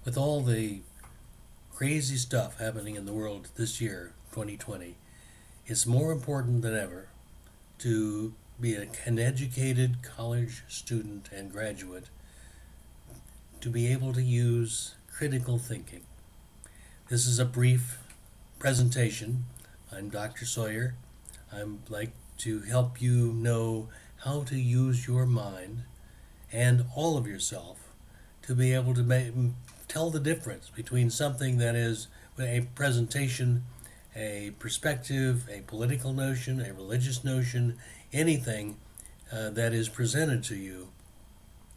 With all the crazy stuff happening in the world this year, 2020, it's more important than ever to be an educated college student and graduate to be able to use critical thinking. This is a brief presentation. I'm Dr. Sawyer. I'd like to help you know how to use your mind and all of yourself to be able to tell the difference between something that is a presentation, a perspective, a political notion, a religious notion, anything that is presented to you.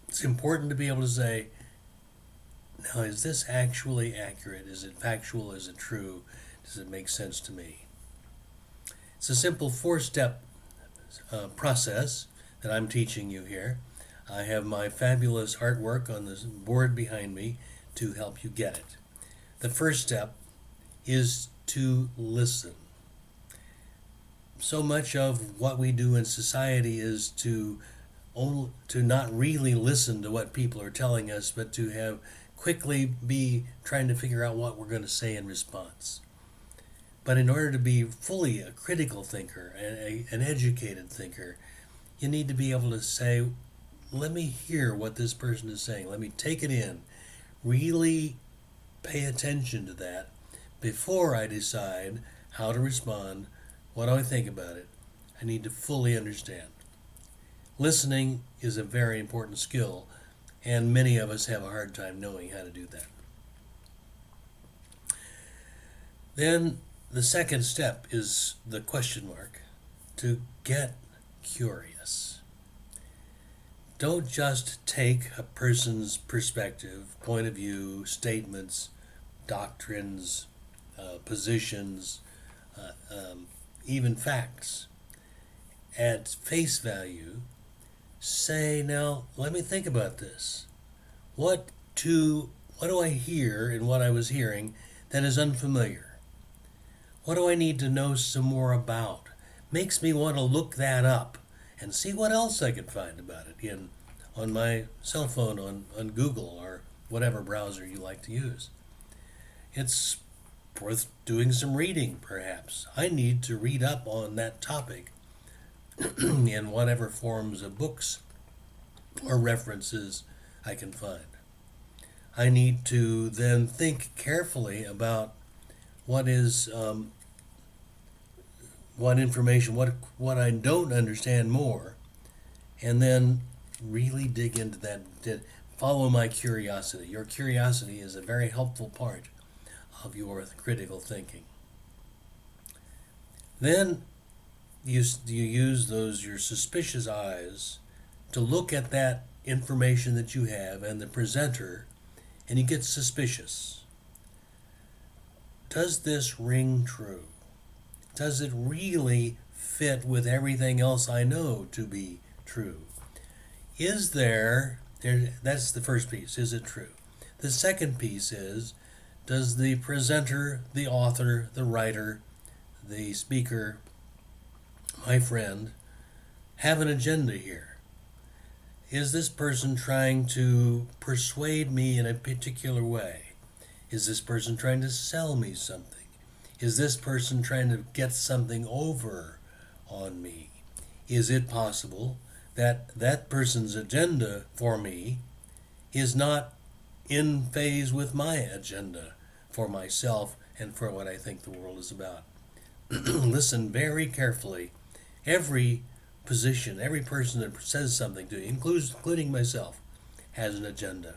It's important to be able to say, now, is this actually accurate? Is it factual? Is it true? Does it make sense to me? It's a simple four-step process that I'm teaching you here. I have my fabulous artwork on the board behind me to help you get it. The first step is to listen. So much of what we do in society is to not really listen to what people are telling us, but to have quickly be trying to figure out what we're going to say in response. But in order to be fully a critical thinker, an educated thinker, you need to be able to say, let me hear what this person is saying. Let me take it in. Really pay attention to that before I decide how to respond. What do I think about it? I need to fully understand. Listening is a very important skill, and many of us have a hard time knowing how to do that. Then the second step is the question mark, to get curious. Don't just take a person's perspective, point of view, statements, doctrines, positions, even facts at face value. Say, now, let me think about this. What do I hear in what I was hearing that is unfamiliar? What do I need to know some more about? Makes me want to look that up and see what else I can find about it on my cell phone, on Google, or whatever browser you like to use. It's worth doing some reading, perhaps. I need to read up on that topic in whatever forms of books or references I can find. I need to then think carefully about what information, what I don't understand more, and then really dig into that. Follow my curiosity. Your curiosity is a very helpful part of your critical thinking. Then you use your suspicious eyes to look at that information that you have and the presenter, and you get suspicious. Does this ring true? Does it really fit with everything else I know to be true? Is there, that's the first piece, is it true? The second piece is, does the presenter, the author, the writer, the speaker, my friend, have an agenda here? Is this person trying to persuade me in a particular way? Is this person trying to sell me something? Is this person trying to get something over on me? Is it possible that that person's agenda for me is not in phase with my agenda for myself and for what I think the world is about? Listen very carefully. Every position, every person that says something to you, including myself, has an agenda.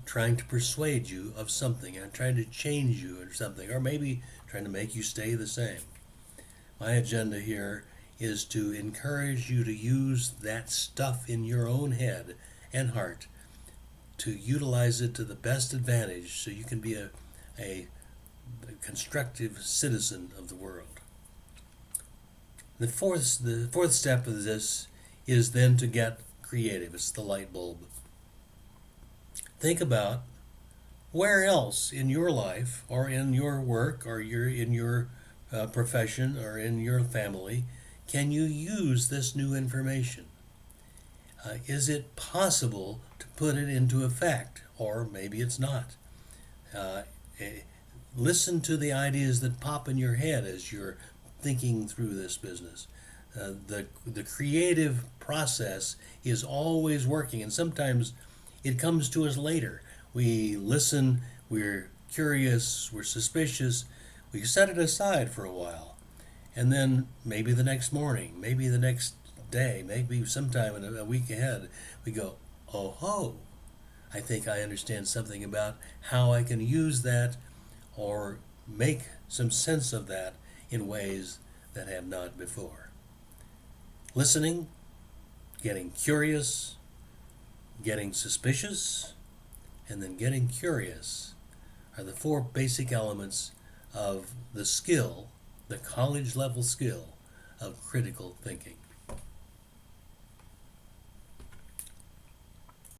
Trying to persuade you of something and trying to change you or something, or maybe trying to make you stay the same. My agenda here is to encourage you to use that stuff in your own head and heart, to utilize it to the best advantage so you can be a constructive citizen of the world. The fourth step of this is then to get creative. It's the light bulb. Think about where else in your life or in your work or in your profession or in your family can you use this new information? Is it possible to put it into effect, or maybe it's not. Uh, eh, Listen to the ideas that pop in your head as you're thinking through this business. The creative process is always working, and sometimes it comes to us later. We listen, we're curious, we're suspicious, we set it aside for a while, and then maybe the next morning, maybe the next day, maybe sometime in a week ahead, we go, oh ho, I think I understand something about how I can use that or make some sense of that in ways that have not before. Listening, getting curious, getting suspicious, and then getting curious are the four basic elements of the skill, the college level skill of critical thinking.